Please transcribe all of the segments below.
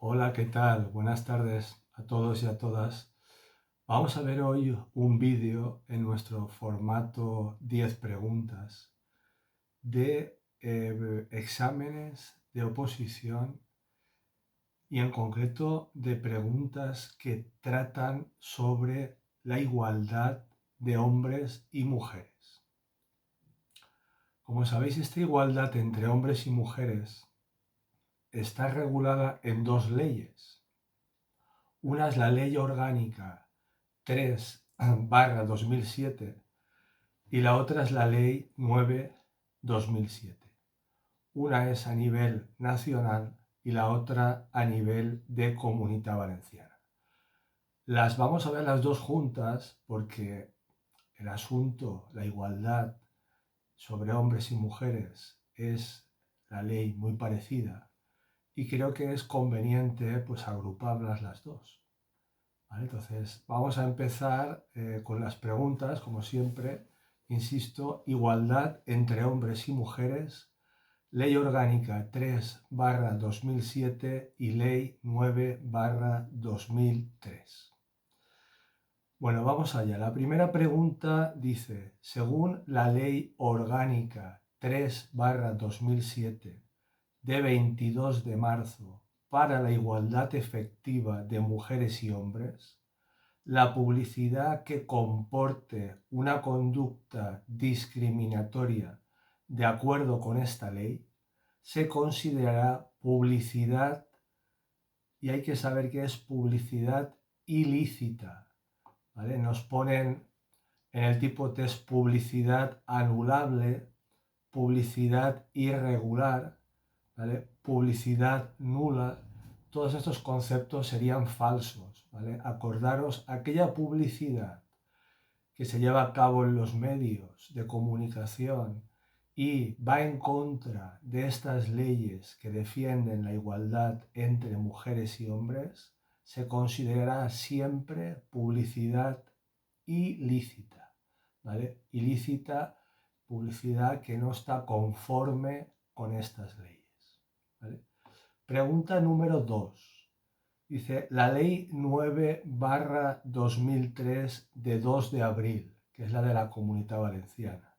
Hola, ¿qué tal? Buenas tardes a todos y a todas. Vamos a ver hoy un vídeo en nuestro formato 10 preguntas de exámenes de oposición y en concreto de preguntas que tratan sobre la igualdad de hombres y mujeres. Como sabéis, esta igualdad entre hombres y mujeres está regulada en dos leyes. Una es la Ley Orgánica 3/2007 y la otra es la Ley 9/2007. Una es a nivel nacional y la otra a nivel de Comunidad Valenciana. Las vamos a ver las dos juntas porque el asunto, la igualdad sobre hombres y mujeres es la ley muy parecida y creo que es conveniente pues agruparlas las dos. ¿Vale? Entonces, vamos a empezar con las preguntas, como siempre. Insisto, igualdad entre hombres y mujeres, Ley Orgánica 3/2007 y Ley 9/2003. Bueno, vamos allá. La primera pregunta dice, según la Ley Orgánica 3/2007 de 22 de marzo para la igualdad efectiva de mujeres y hombres, la publicidad que comporte una conducta discriminatoria de acuerdo con esta ley se considerará publicidad y hay que saber que es publicidad ilícita. ¿Vale? Nos ponen en el tipo test publicidad anulable, publicidad irregular, ¿vale? Publicidad nula. Todos estos conceptos serían falsos, ¿vale? Acordaros, aquella publicidad que se lleva a cabo en los medios de comunicación y va en contra de estas leyes que defienden la igualdad entre mujeres y hombres, se considerará siempre publicidad ilícita, ¿vale? Ilícita, publicidad que no está conforme con estas leyes, ¿vale? Pregunta número 2. Dice, la ley 9/2003 de 2 de abril, que es la de la Comunidad Valenciana,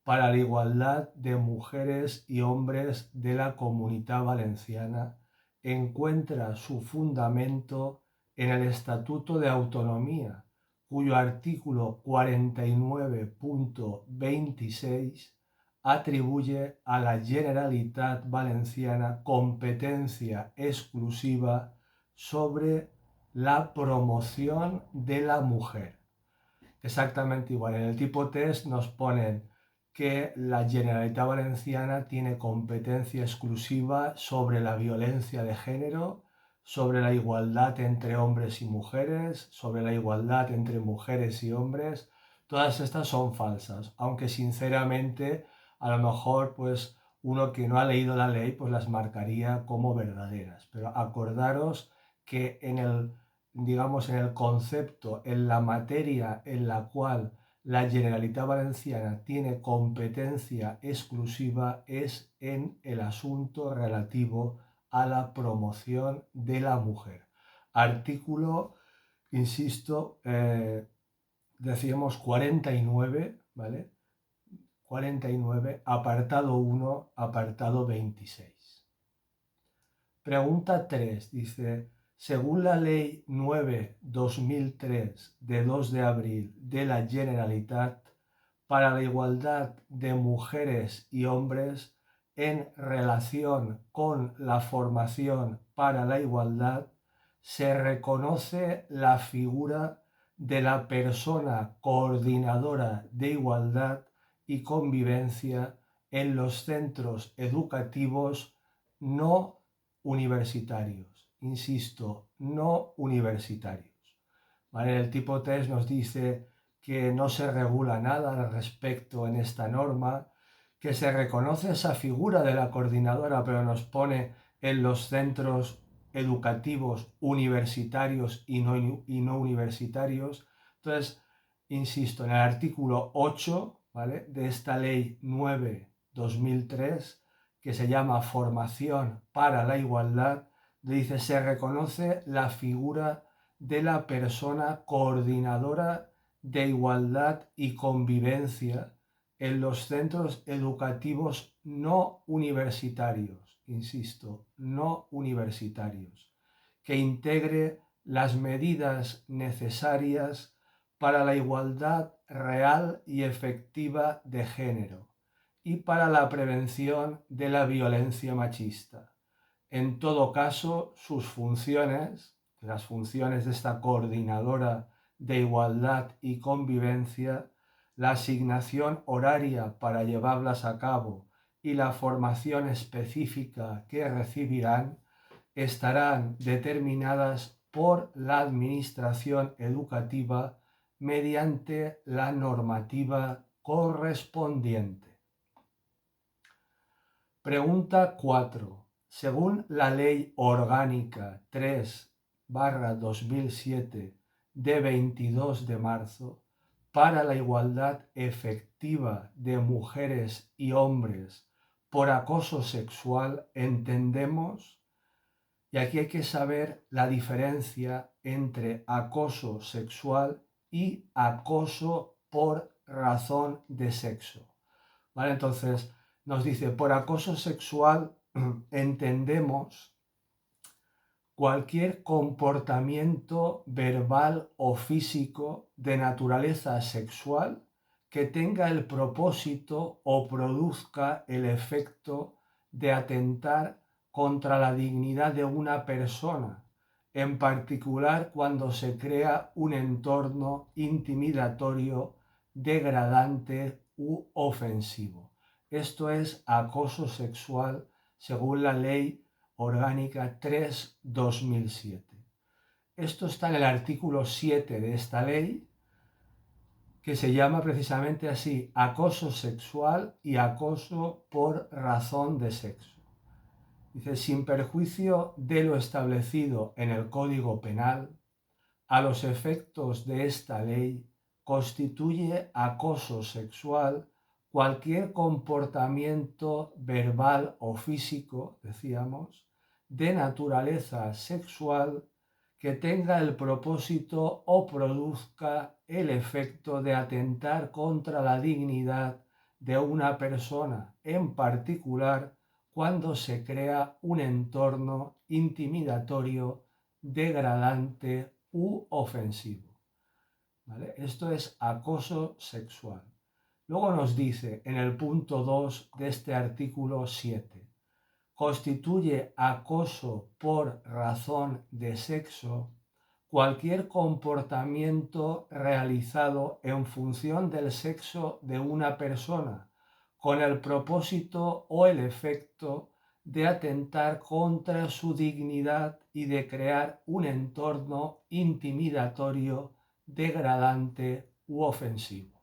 para la igualdad de mujeres y hombres de la Comunidad Valenciana, encuentra su fundamento en el Estatuto de Autonomía, cuyo artículo 49.26 atribuye a la Generalitat Valenciana competencia exclusiva sobre la promoción de la mujer. Exactamente igual. En el tipo test nos ponen que la Generalitat Valenciana tiene competencia exclusiva sobre la violencia de género, sobre la igualdad entre hombres y mujeres, sobre la igualdad entre mujeres y hombres. Todas estas son falsas, aunque sinceramente a lo mejor pues uno que no ha leído la ley pues las marcaría como verdaderas. Pero acordaros que en el concepto, en la materia en la cual la Generalitat Valenciana tiene competencia exclusiva es en el asunto relativo a la promoción de la mujer. Artículo, insisto, decíamos 49, ¿vale? 49, apartado 1, apartado 26. Pregunta 3, dice, según la Ley 9/2003 de 2 de abril de la Generalitat para la igualdad de mujeres y hombres en relación con la formación para la igualdad, se reconoce la figura de la persona coordinadora de igualdad y convivencia en los centros educativos no universitarios. Insisto, no universitarios. ¿Vale? El tipo test nos dice que no se regula nada al respecto en esta norma, que se reconoce esa figura de la coordinadora, pero nos pone en los centros educativos universitarios y no universitarios. Entonces, insisto, en el artículo 8, ¿vale?, de esta ley 9/2003, que se llama Formación para la Igualdad, dice, se reconoce la figura de la persona coordinadora de igualdad y convivencia en los centros educativos no universitarios, insisto, no universitarios, que integre las medidas necesarias para la igualdad real y efectiva de género y para la prevención de la violencia machista. En todo caso, sus funciones, las funciones de esta coordinadora de igualdad y convivencia, la asignación horaria para llevarlas a cabo y la formación específica que recibirán, estarán determinadas por la Administración Educativa mediante la normativa correspondiente. Pregunta 4. Según la Ley Orgánica 3/2007 de 22 de marzo para la igualdad efectiva de mujeres y hombres por acoso sexual, entendemos, y aquí hay que saber la diferencia entre acoso sexual y acoso por razón de sexo. ¿Vale? Entonces, nos dice, por acoso sexual entendemos cualquier comportamiento verbal o físico de naturaleza sexual que tenga el propósito o produzca el efecto de atentar contra la dignidad de una persona, en particular cuando se crea un entorno intimidatorio, degradante u ofensivo. Esto es acoso sexual según la Ley Orgánica 3/2007. Esto está en el artículo 7 de esta ley, que se llama precisamente así, acoso sexual y acoso por razón de sexo. Dice, sin perjuicio de lo establecido en el Código Penal, a los efectos de esta ley, constituye acoso sexual cualquier comportamiento verbal o físico, decíamos, de naturaleza sexual que tenga el propósito o produzca el efecto de atentar contra la dignidad de una persona, en particular cuando se crea un entorno intimidatorio, degradante u ofensivo. ¿Vale? Esto es acoso sexual. Luego nos dice en el punto 2 de este artículo 7, constituye acoso por razón de sexo cualquier comportamiento realizado en función del sexo de una persona con el propósito o el efecto de atentar contra su dignidad y de crear un entorno intimidatorio, degradante u ofensivo.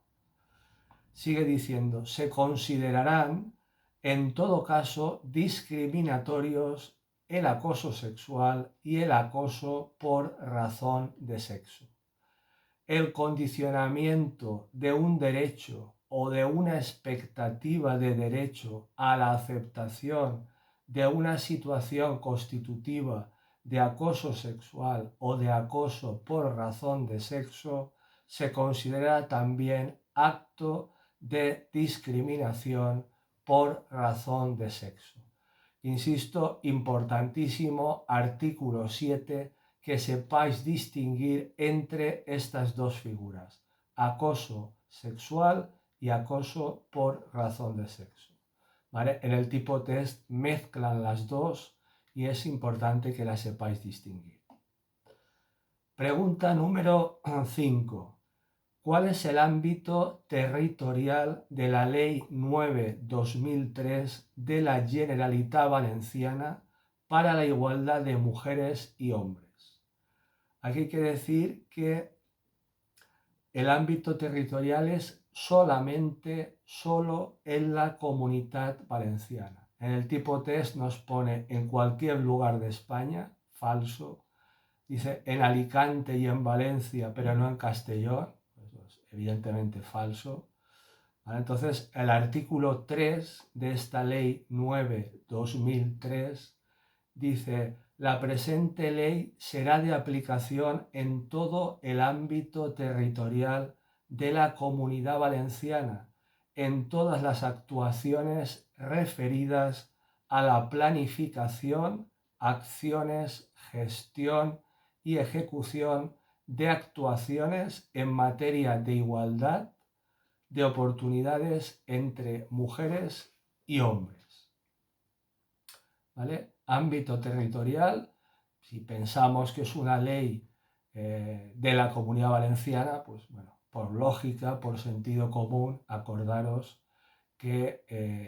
Sigue diciendo, se considerarán en todo caso discriminatorios el acoso sexual y el acoso por razón de sexo. El condicionamiento de un derecho o de una expectativa de derecho a la aceptación de una situación constitutiva de acoso sexual o de acoso por razón de sexo se considera también acto de discriminación por razón de sexo. Insisto, importantísimo artículo 7, que sepáis distinguir entre estas dos figuras, acoso sexual y acoso por razón de sexo. ¿Vale? En el tipo test mezclan las dos y es importante que las sepáis distinguir. Pregunta número 5. ¿Cuál es el ámbito territorial de la Ley 9/2003 de la Generalitat Valenciana para la igualdad de mujeres y hombres? Aquí hay que decir que el ámbito territorial es solo en la Comunidad Valenciana. En el tipo test nos pone en cualquier lugar de España, falso. Dice en Alicante y en Valencia, pero no en Castellón. Evidentemente falso. ¿Vale? Entonces, el artículo 3 de esta ley 9/2003 dice, la presente ley será de aplicación en todo el ámbito territorial de la Comunidad Valenciana, en todas las actuaciones referidas a la planificación, acciones, gestión y ejecución de actuaciones en materia de igualdad de oportunidades entre mujeres y hombres. ¿Vale? Ámbito territorial, si pensamos que es una ley de la Comunidad Valenciana, pues bueno, por lógica, por sentido común, acordaros que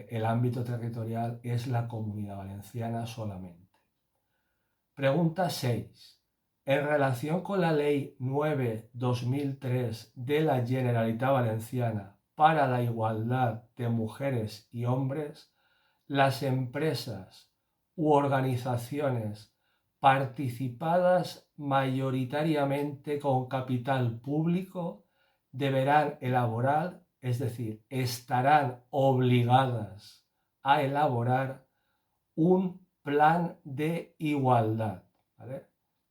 el ámbito territorial es la Comunidad Valenciana solamente. Pregunta 6. En relación con la Ley 9/2003 de la Generalitat Valenciana para la igualdad de mujeres y hombres, las empresas u organizaciones participadas mayoritariamente con capital público deberán elaborar, es decir, estarán obligadas a elaborar un plan de igualdad, ¿vale?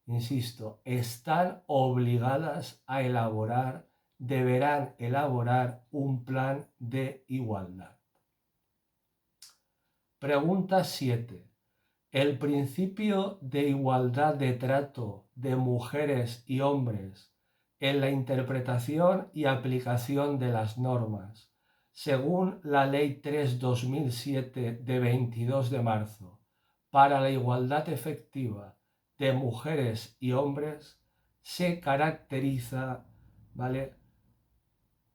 Insisto, están obligadas a elaborar, deberán elaborar un plan de igualdad. Pregunta 7. El principio de igualdad de trato de mujeres y hombres en la interpretación y aplicación de las normas, según la Ley 3/2007 de 22 de marzo, para la igualdad efectiva de mujeres y hombres, se caracteriza, ¿vale?,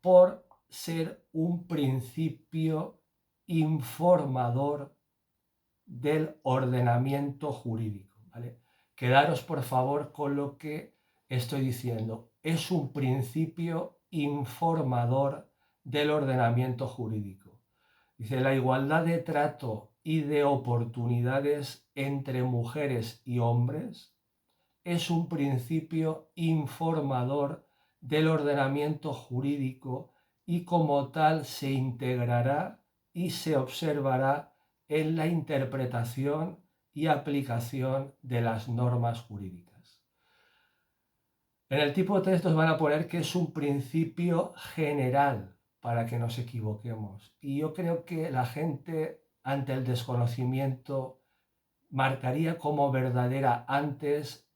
por ser un principio informador del ordenamiento jurídico, ¿vale? Quedaros por favor con lo que estoy diciendo. Es un principio informador del ordenamiento jurídico. Dice, la igualdad de trato y de oportunidades entre mujeres y hombres es un principio informador del ordenamiento jurídico y como tal se integrará y se observará en la interpretación y aplicación de las normas jurídicas. En el tipo 3 nos van a poner que es un principio general para que nos equivoquemos. Y yo creo que la gente, ante el desconocimiento, marcaría como verdadera antes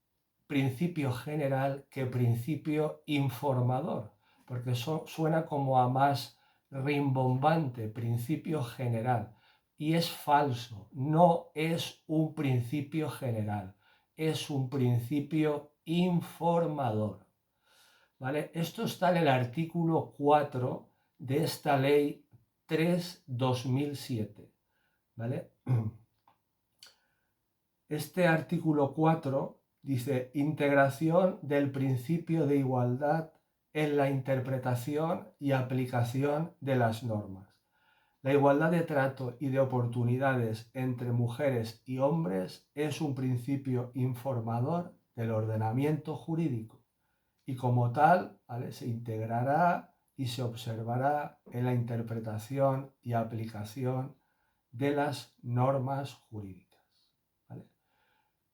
principio general que principio informador, porque eso suena como a más rimbombante, principio general. Y es falso, no es un principio general, es un principio informador. ¿Vale? Esto está en el artículo 4 de esta ley 3/2007. ¿Vale? Este artículo 4 dice integración del principio de igualdad en la interpretación y aplicación de las normas. La igualdad de trato y de oportunidades entre mujeres y hombres es un principio informador del ordenamiento jurídico y como tal, ¿vale?, se integrará y se observará en la interpretación y aplicación de las normas jurídicas. ¿Vale?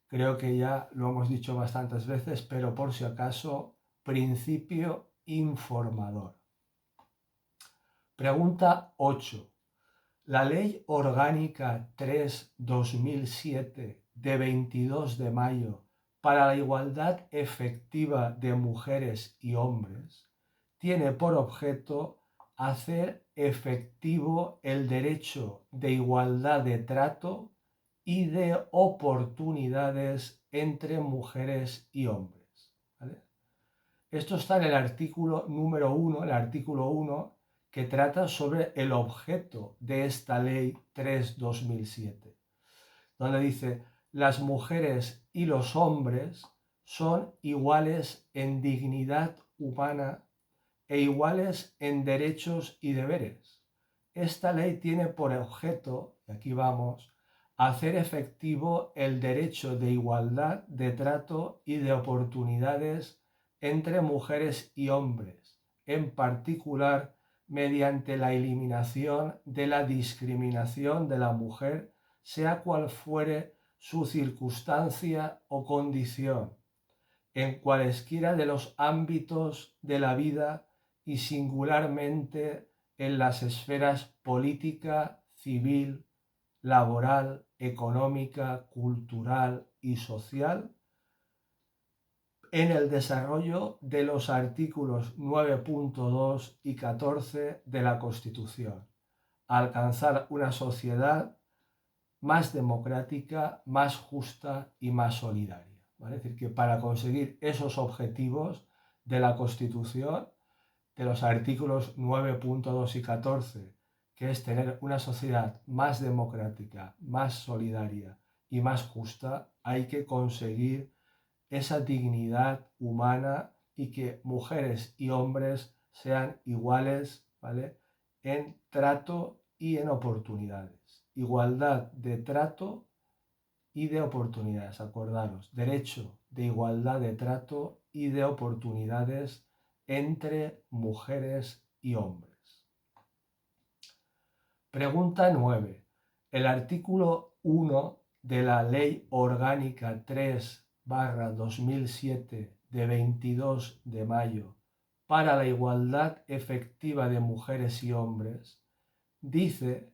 Creo que ya lo hemos dicho bastantes veces, pero por si acaso, principio informador. Pregunta 8. La Ley Orgánica 3/2007 de 22 de mayo para la igualdad efectiva de mujeres y hombres tiene por objeto hacer efectivo el derecho de igualdad de trato y de oportunidades entre mujeres y hombres. ¿Vale? Esto está en el artículo número 1, el artículo 1, que trata sobre el objeto de esta ley 3/2007, donde dice, las mujeres y los hombres son iguales en dignidad humana e iguales en derechos y deberes. Esta ley tiene por objeto, y aquí vamos, hacer efectivo el derecho de igualdad de trato y de oportunidades entre mujeres y hombres, en particular mediante la eliminación de la discriminación de la mujer, sea cual fuere su circunstancia o condición, en cualesquiera de los ámbitos de la vida y singularmente en las esferas política, civil, laboral, económica, cultural y social, en el desarrollo de los artículos 9.2 y 14 de la Constitución, alcanzar una sociedad más democrática, más justa y más solidaria. ¿Vale? Es decir, que para conseguir esos objetivos de la Constitución, de los artículos 9.2 y 14, que es tener una sociedad más democrática, más solidaria y más justa, hay que conseguir esa dignidad humana y que mujeres y hombres sean iguales, ¿vale?, en trato y en oportunidades. Igualdad de trato y de oportunidades, acordaros, derecho de igualdad de trato y de oportunidades entre mujeres y hombres. Pregunta 9. El artículo 1 de la Ley Orgánica 3/2007 de 22 de mayo para la igualdad efectiva de mujeres y hombres dice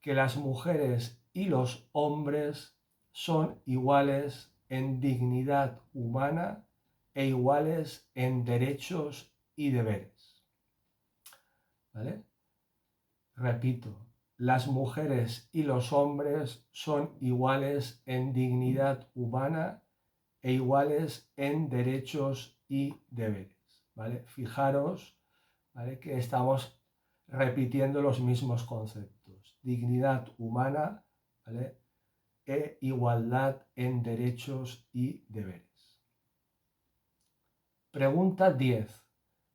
que las mujeres y los hombres son iguales en dignidad humana e iguales en derechos y deberes. ¿Vale? Repito, las mujeres y los hombres son iguales en dignidad humana e iguales en derechos y deberes. ¿Vale? Fijaros, ¿vale?, que estamos repitiendo los mismos conceptos. Dignidad humana, ¿vale?, e igualdad en derechos y deberes. Pregunta 10.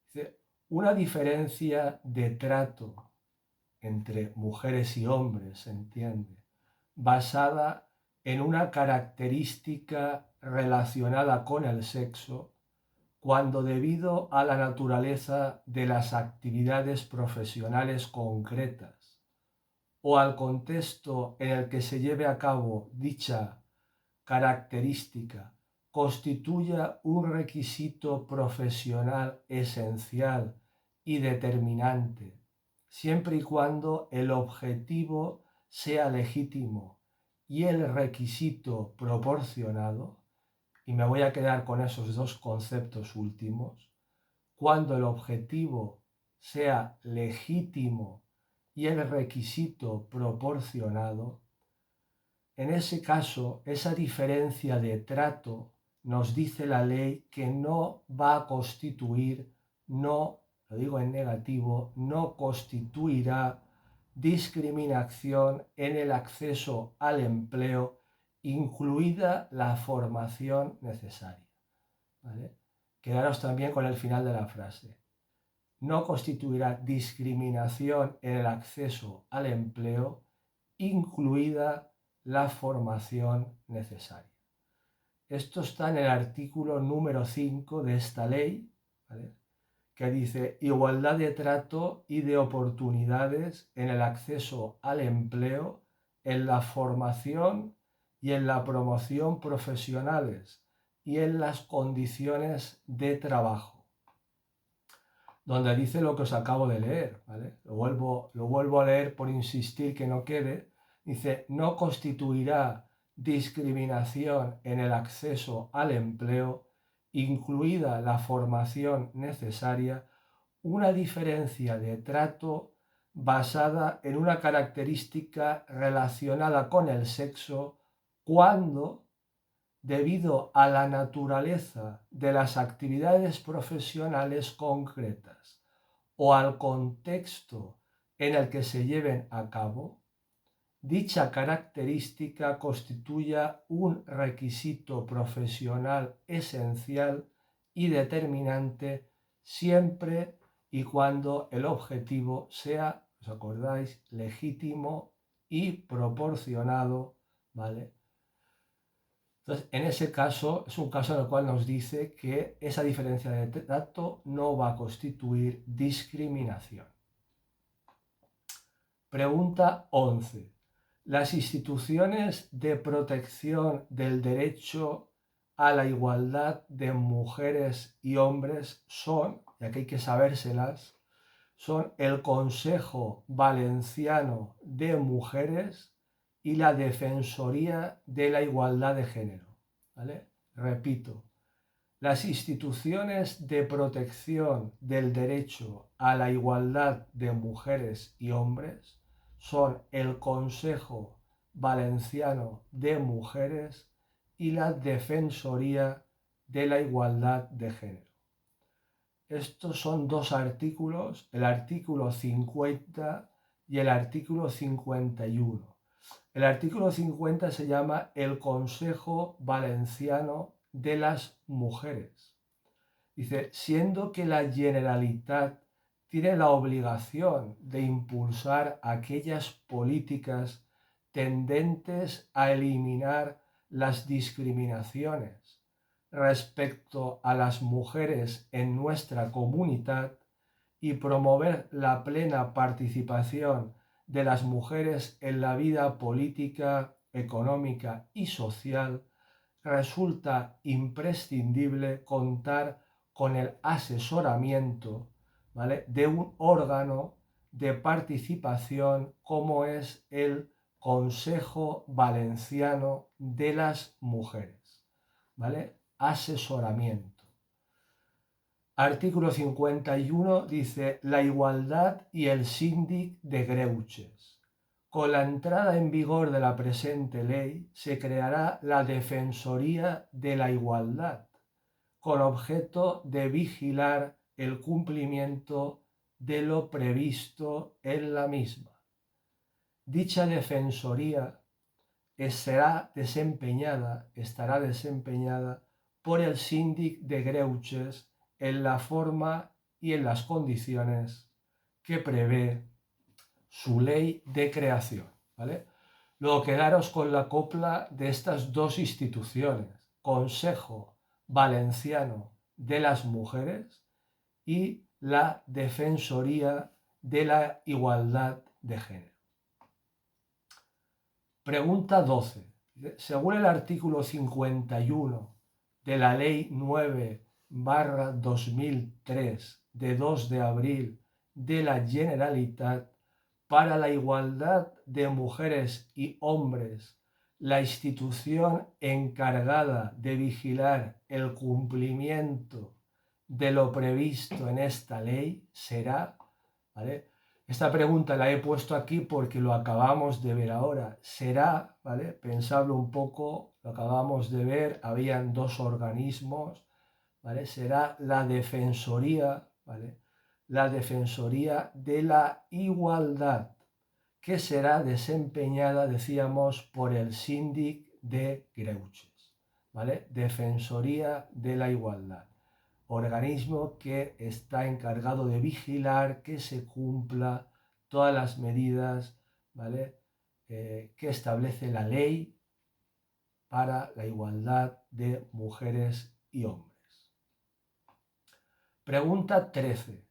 Dice, una diferencia de trato entre mujeres y hombres, se entiende, basada en una característica relacionada con el sexo, cuando debido a la naturaleza de las actividades profesionales concretas o al contexto en el que se lleve a cabo dicha característica constituya un requisito profesional esencial y determinante, siempre y cuando el objetivo sea legítimo y el requisito proporcionado, y me voy a quedar con esos dos conceptos últimos, cuando el objetivo sea legítimo y el requisito proporcionado, en ese caso, esa diferencia de trato nos dice la ley que no va a constituir, no, lo digo en negativo, no constituirá discriminación en el acceso al empleo, incluida la formación necesaria. ¿Vale? Quedaros también con el final de la frase. No constituirá discriminación en el acceso al empleo, incluida la formación necesaria. Esto está en el artículo número 5 de esta ley, ¿vale?, que dice igualdad de trato y de oportunidades en el acceso al empleo, en la formación y en la promoción profesionales y en las condiciones de trabajo, donde dice lo que os acabo de leer, ¿vale? Lo vuelvo a leer por insistir que no quede. Dice, no constituirá discriminación en el acceso al empleo, incluida la formación necesaria, una diferencia de trato basada en una característica relacionada con el sexo cuando, debido a la naturaleza de las actividades profesionales concretas o al contexto en el que se lleven a cabo, dicha característica constituya un requisito profesional esencial y determinante siempre y cuando el objetivo sea, ¿os acordáis?, legítimo y proporcionado, ¿vale? Entonces, en ese caso, es un caso en el cual nos dice que esa diferencia de trato no va a constituir discriminación. Pregunta 11. las instituciones de protección del derecho a la igualdad de mujeres y hombres son, y aquí hay que sabérselas, son el Consejo Valenciano de Mujeres y la Defensoría de la Igualdad de Género. ¿Vale? Repito, las instituciones de protección del derecho a la igualdad de mujeres y hombres son el Consejo Valenciano de Mujeres y la Defensoría de la Igualdad de Género. Estos son dos artículos, el artículo 50 y el artículo 51. El artículo 50 se llama el Consejo Valenciano de las Mujeres. Dice, siendo que la Generalitat tiene la obligación de impulsar aquellas políticas tendentes a eliminar las discriminaciones respecto a las mujeres en nuestra comunidad y promover la plena participación de las mujeres en la vida política, económica y social, resulta imprescindible contar con el asesoramiento, ¿vale?, de un órgano de participación como es el Consejo Valenciano de las Mujeres, ¿vale? Asesoramiento. Artículo 51 dice la igualdad y el síndic de Greuges. Con la entrada en vigor de la presente ley se creará la Defensoría de la Igualdad, con objeto de vigilar el cumplimiento de lo previsto en la misma. Dicha Defensoría estará desempeñada por el síndic de Greuges en la forma y en las condiciones que prevé su ley de creación, ¿vale? Luego quedaros con la copla de estas dos instituciones, Consejo Valenciano de las Mujeres y la Defensoría de la Igualdad de Género. Pregunta 12. Según el artículo 51 de la Ley 9/2003 de 2 de abril de la Generalitat, para la igualdad de mujeres y hombres, la institución encargada de vigilar el cumplimiento de lo previsto en esta ley será, ¿vale? Esta pregunta la he puesto aquí porque lo acabamos de ver ahora. Será, ¿vale? Pensadlo un poco, lo acabamos de ver, habían dos organismos, ¿vale? Será la Defensoría, ¿vale? La Defensoría de la Igualdad, que será desempeñada, decíamos, por el síndic de Greuges, ¿vale? Defensoría de la Igualdad, organismo que está encargado de vigilar que se cumpla todas las medidas, ¿vale?, que establece la ley para la igualdad de mujeres y hombres. Pregunta 13.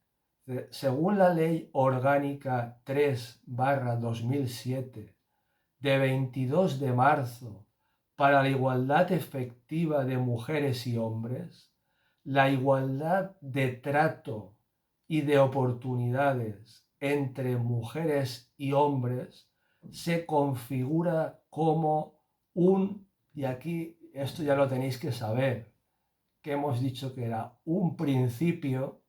Según la Ley Orgánica 3/2007 de 22 de marzo para la igualdad efectiva de mujeres y hombres, la igualdad de trato y de oportunidades entre mujeres y hombres se configura como y aquí esto ya lo tenéis que saber, que hemos dicho que era un principio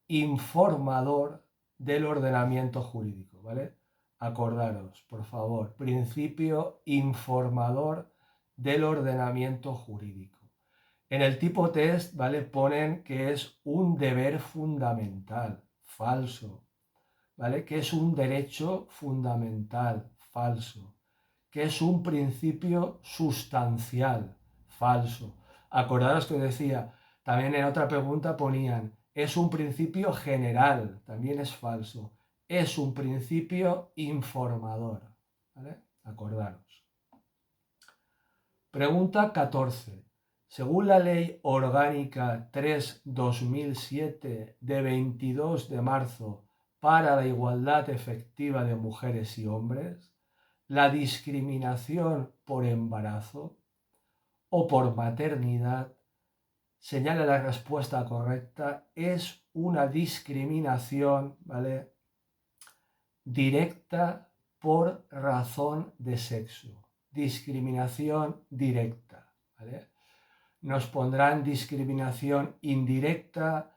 informador del ordenamiento jurídico, ¿vale? Acordaros, por favor, principio informador del ordenamiento jurídico. En el tipo test, ¿vale?, ponen que es un deber fundamental, falso, ¿vale? Que es un derecho fundamental, falso. Que es un principio sustancial, falso. Acordaros que os decía, también en otra pregunta ponían, es un principio general, también es falso. Es un principio informador, ¿vale? Acordaros. Pregunta 14. Según la Ley Orgánica 3/2007 de 22 de marzo para la igualdad efectiva de mujeres y hombres, la discriminación por embarazo o por maternidad, señala la respuesta correcta, es una discriminación, ¿vale?, directa por razón de sexo. Discriminación directa, ¿vale? Nos pondrán discriminación indirecta,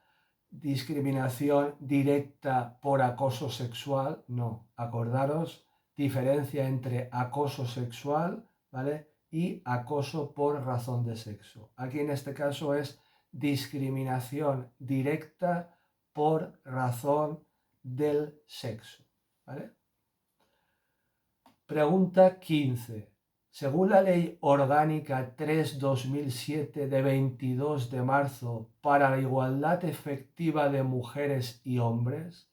discriminación directa por acoso sexual. No, acordaros, diferencia entre acoso sexual, ¿vale?, y acoso por razón de sexo. Aquí en este caso es discriminación directa por razón del sexo, ¿vale? Pregunta 15. Según la Ley Orgánica 3/2007 de 22 de marzo para la igualdad efectiva de mujeres y hombres,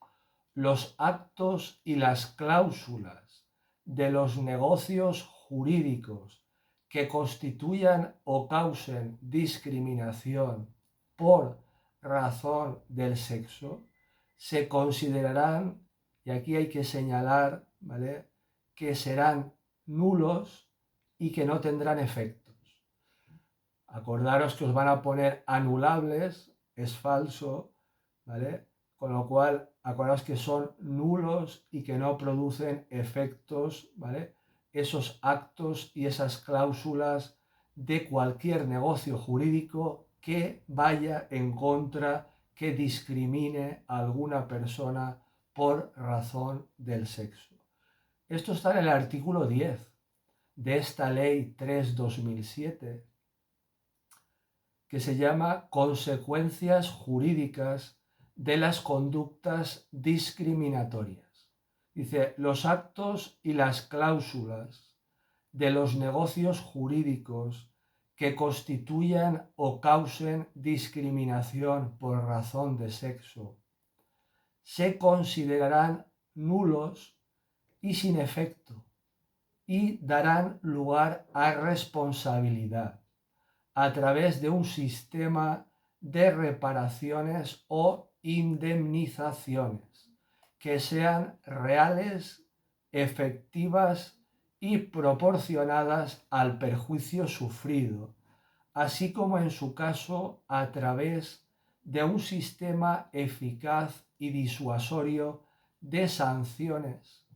los actos y las cláusulas de los negocios jurídicos que constituyan o causen discriminación por razón del sexo se considerarán, y aquí hay que señalar, ¿vale?, que serán nulos y que no tendrán efectos. Acordaros que os van a poner anulables, es falso, ¿vale? Con lo cual, acordaos que son nulos y que no producen efectos, ¿vale?, esos actos y esas cláusulas de cualquier negocio jurídico que vaya en contra, que discrimine a alguna persona por razón del sexo. Esto está en el artículo 10 de esta ley 3/2007, que se llama Consecuencias jurídicas de las conductas discriminatorias. Dice, los actos y las cláusulas de los negocios jurídicos que constituyan o causen discriminación por razón de sexo se considerarán nulos y sin efecto y darán lugar a responsabilidad a través de un sistema de reparaciones o indemnizaciones que sean reales, efectivas y proporcionadas al perjuicio sufrido, así como en su caso a través de un sistema eficaz y disuasorio de sanciones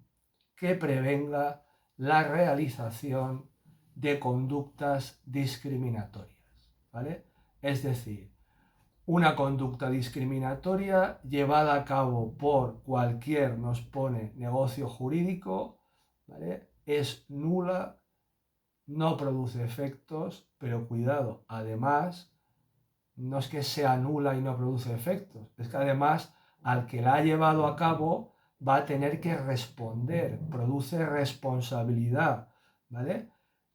que prevenga la realización de conductas discriminatorias, ¿vale? Es decir, una conducta discriminatoria llevada a cabo por cualquier, nos pone, negocio jurídico, ¿vale?, es nula, no produce efectos, pero cuidado, además, no es que sea nula y no produce efectos, es que además al que la ha llevado a cabo va a tener que responder, produce responsabilidad, ¿vale?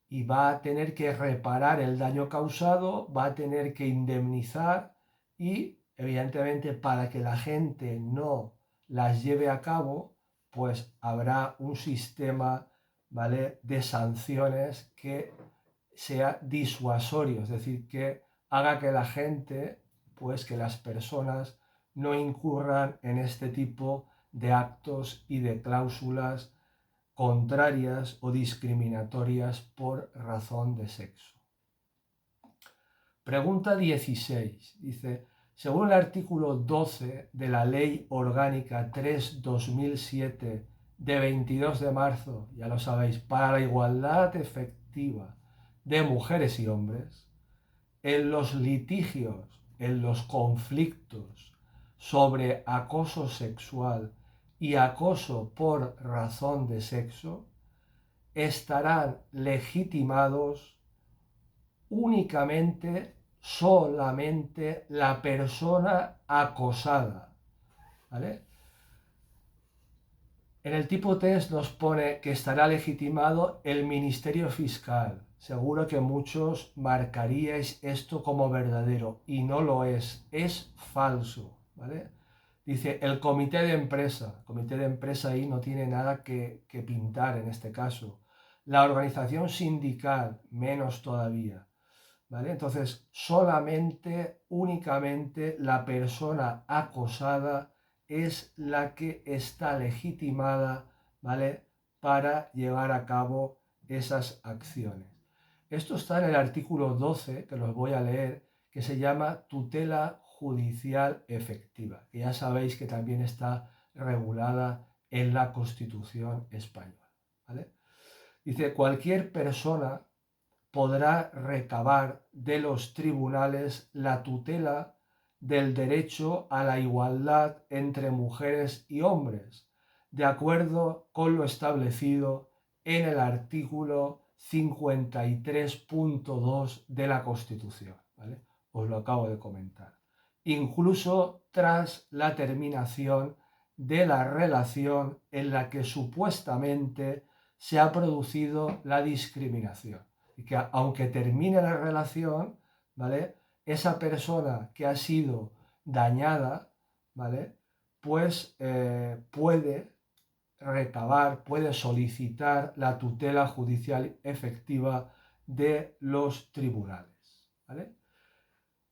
Y va a tener que reparar el daño causado, va a tener que indemnizar y, evidentemente, para que la gente no las lleve a cabo, pues habrá un sistema, ¿vale?, de sanciones que sea disuasorio, es decir, que haga que la gente, pues que las personas no incurran en este tipo de actos y de cláusulas contrarias o discriminatorias por razón de sexo. Pregunta 16. Dice, según el artículo 12 de la Ley Orgánica 3/2007 de 22 de marzo, ya lo sabéis, para la igualdad efectiva de mujeres y hombres, en los litigios, en los conflictos sobre acoso sexual y acoso por razón de sexo, estarán legitimados únicamente, solamente la persona acosada, ¿vale? En el tipo test nos pone que estará legitimado el Ministerio Fiscal. Seguro que muchos marcaríais esto como verdadero y no lo es falso, ¿vale? Dice el comité de empresa. El comité de empresa ahí no tiene nada que pintar en este caso. La organización sindical, menos todavía, ¿vale? Entonces, solamente, únicamente la persona acosada es la que está legitimada, ¿vale?, para llevar a cabo esas acciones. Esto está en el artículo 12, que los voy a leer, que se llama tutela judicial efectiva, que ya sabéis que también está regulada en la Constitución española, ¿vale? Dice, cualquier persona podrá recabar de los tribunales la tutela del derecho a la igualdad entre mujeres y hombres, de acuerdo con lo establecido en el artículo 53.2 de la Constitución, ¿vale? Os lo acabo de comentar. Incluso tras la terminación de la relación en la que supuestamente se ha producido la discriminación. Y que aunque termine la relación, ¿vale? Esa persona que ha sido dañada, ¿vale? Pues puede recabar, puede solicitar la tutela judicial efectiva de los tribunales, ¿vale?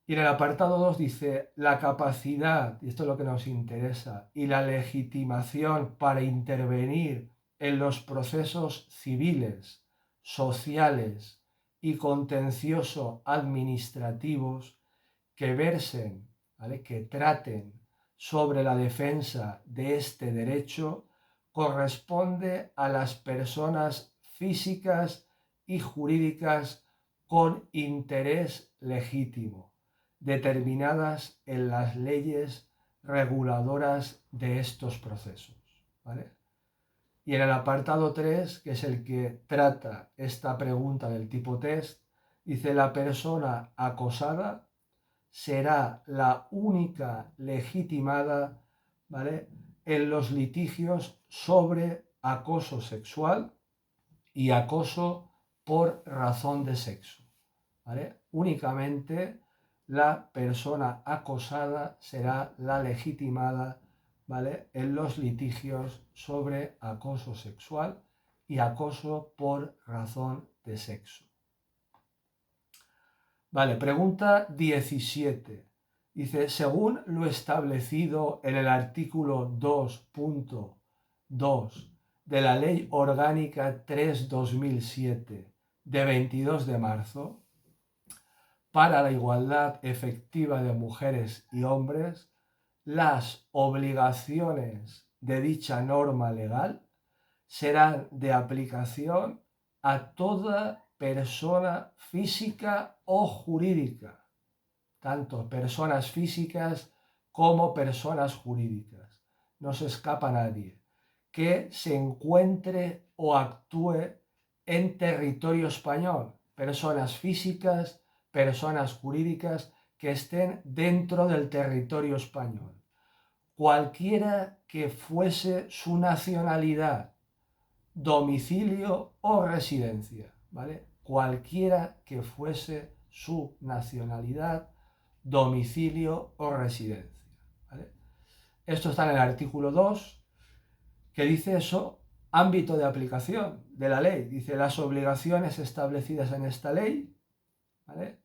Y en el apartado 2 dice, la capacidad, y esto es lo que nos interesa, y la legitimación para intervenir en los procesos civiles, sociales y contencioso administrativos que versen, ¿vale?, que traten sobre la defensa de este derecho, corresponde a las personas físicas y jurídicas con interés legítimo, determinadas en las leyes reguladoras de estos procesos, ¿vale? Y en el apartado 3, que es el que trata esta pregunta del tipo test, dice, la persona acosada será la única legitimada, ¿vale?, en los litigios sobre acoso sexual y acoso por razón de sexo, ¿vale? Únicamente la persona acosada será la legitimada, ¿vale?, en los litigios sobre acoso sexual y acoso por razón de sexo. Vale, pregunta 17. Dice, según lo establecido en el artículo 2.2 de la Ley Orgánica 3/2007 de 22 de marzo, para la igualdad efectiva de mujeres y hombres, las obligaciones de dicha norma legal serán de aplicación a toda persona física o jurídica, tanto personas físicas como personas jurídicas. No se escapa nadie que se encuentre o actúe en territorio español, personas físicas, personas jurídicas que estén dentro del territorio español, cualquiera que fuese su nacionalidad, domicilio o residencia, ¿vale? Cualquiera que fuese su nacionalidad, domicilio o residencia, ¿vale? Esto está en el artículo 2, que dice eso, ámbito de aplicación de la ley. Dice, las obligaciones establecidas en esta ley, ¿vale?,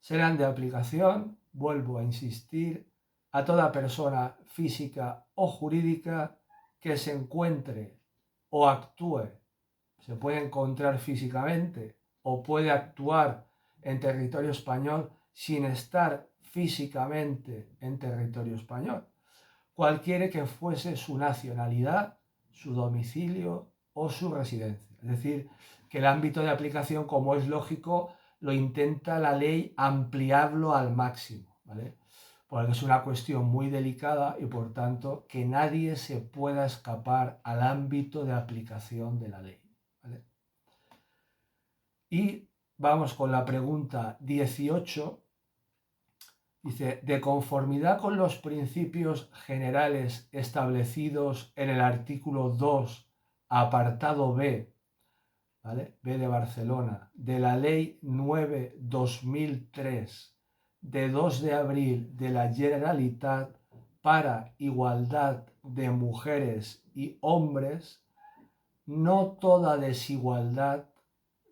serán de aplicación, vuelvo a insistir, a toda persona física o jurídica que se encuentre o actúe, se puede encontrar físicamente o puede actuar en territorio español sin estar físicamente en territorio español, cualquiera que fuese su nacionalidad, su domicilio o su residencia. Es decir, que el ámbito de aplicación, como es lógico, lo intenta la ley ampliarlo al máximo, ¿vale? Porque es una cuestión muy delicada y por tanto que nadie se pueda escapar al ámbito de aplicación de la ley, ¿vale? Y vamos con la pregunta 18. Dice, de conformidad con los principios generales establecidos en el artículo 2, apartado B, ¿vale?, B de Barcelona, de la Ley 9/2003, de 2 de abril de la Generalitat para igualdad de mujeres y hombres, no toda desigualdad,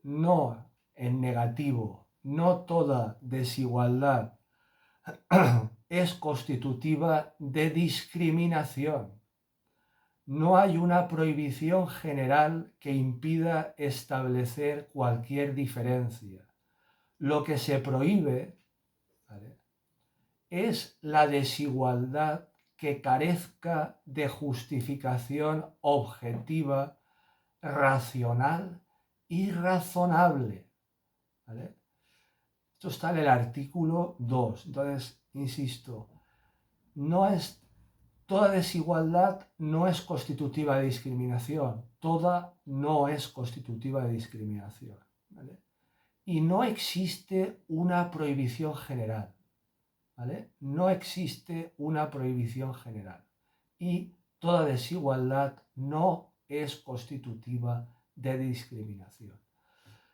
no en negativo, no toda desigualdad es constitutiva de discriminación, no hay una prohibición general que impida establecer cualquier diferencia. Lo que se prohíbe, ¿vale?, es la desigualdad que carezca de justificación objetiva, racional y razonable, ¿vale? Esto está en el artículo 2. Entonces, insisto, toda desigualdad no es constitutiva de discriminación. Toda no es constitutiva de discriminación, ¿vale? Y no existe una prohibición general, ¿vale? No existe una prohibición general. Y toda desigualdad no es constitutiva de discriminación.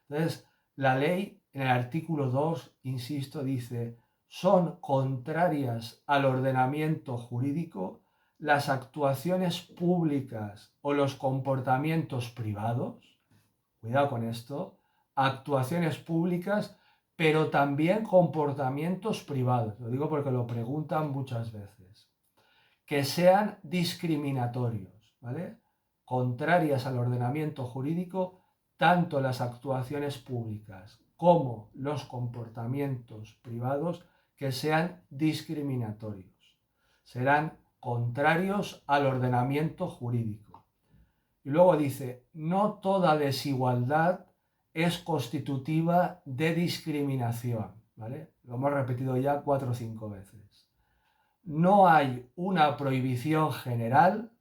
Entonces, la ley en el artículo 2, insisto, dice: son contrarias al ordenamiento jurídico las actuaciones públicas o los comportamientos privados. Cuidado con esto. Actuaciones públicas, pero también comportamientos privados. Lo digo porque lo preguntan muchas veces. Que sean discriminatorios, ¿vale? Contrarias al ordenamiento jurídico, tanto las actuaciones públicas como los comportamientos privados que sean discriminatorios. Serán contrarios al ordenamiento jurídico. Y luego dice: no toda desigualdad es constitutiva de discriminación, ¿vale? Lo hemos repetido ya 4 o 5 veces. No hay una prohibición general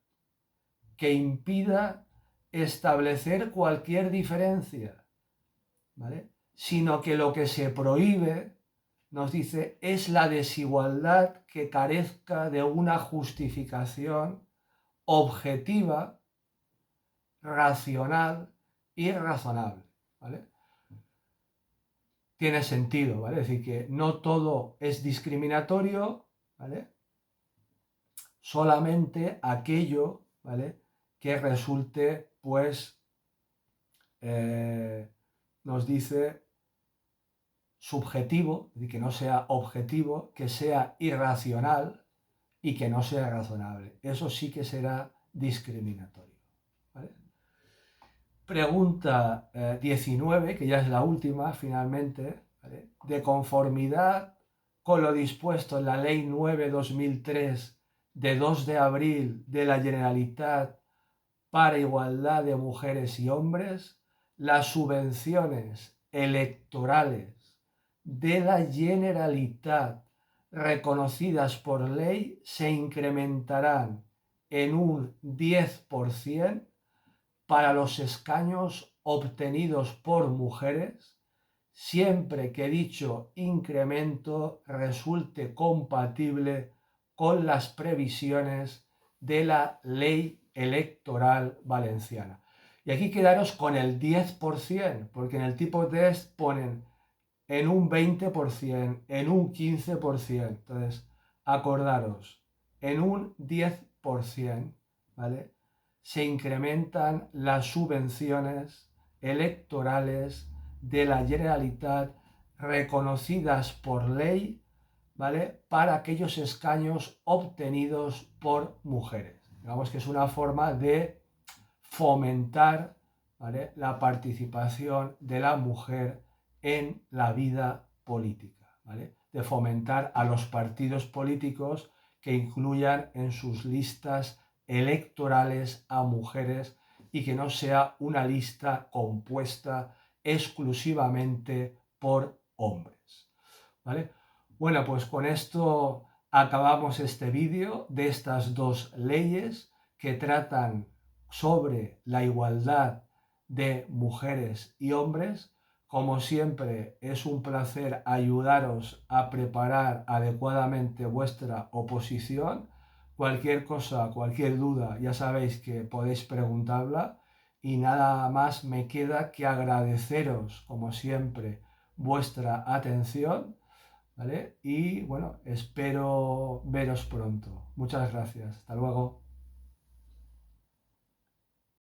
que impida establecer cualquier diferencia, ¿vale?, sino que lo que se prohíbe, nos dice, es la desigualdad que carezca de una justificación objetiva, racional y razonable, ¿vale? Tiene sentido, ¿vale? Es decir, que no todo es discriminatorio, ¿vale?, solamente aquello, ¿vale?, que resulte, pues, nos dice, subjetivo, es decir, que no sea objetivo, que sea irracional y que no sea razonable. Eso sí que será discriminatorio, ¿vale? Pregunta 19, que ya es la última, finalmente, ¿vale? De conformidad con lo dispuesto en la Ley 9/2003 de 2 de abril de la Generalitat para igualdad de mujeres y hombres, las subvenciones electorales de la Generalitat reconocidas por ley se incrementarán en un 10% para los escaños obtenidos por mujeres, siempre que dicho incremento resulte compatible con las previsiones de la Ley Electoral Valenciana. Y aquí quedaros con el 10%, porque en el tipo test ponen en un 20%, en un 15%. Entonces, acordaros, en un 10%, ¿vale?, se incrementan las subvenciones electorales de la Generalitat reconocidas por ley, ¿vale?, para aquellos escaños obtenidos por mujeres. Digamos que es una forma de fomentar, ¿vale?, la participación de la mujer en la vida política, ¿vale?, de fomentar a los partidos políticos que incluyan en sus listas electorales a mujeres y que no sea una lista compuesta exclusivamente por hombres, ¿vale? Bueno, pues con esto acabamos este vídeo de estas dos leyes que tratan sobre la igualdad de mujeres y hombres. Como siempre, es un placer ayudaros a preparar adecuadamente vuestra oposición. Cualquier cosa, cualquier duda, ya sabéis que podéis preguntarla. Y nada más me queda que agradeceros, como siempre, vuestra atención, ¿vale? Y bueno, espero veros pronto. Muchas gracias. Hasta luego.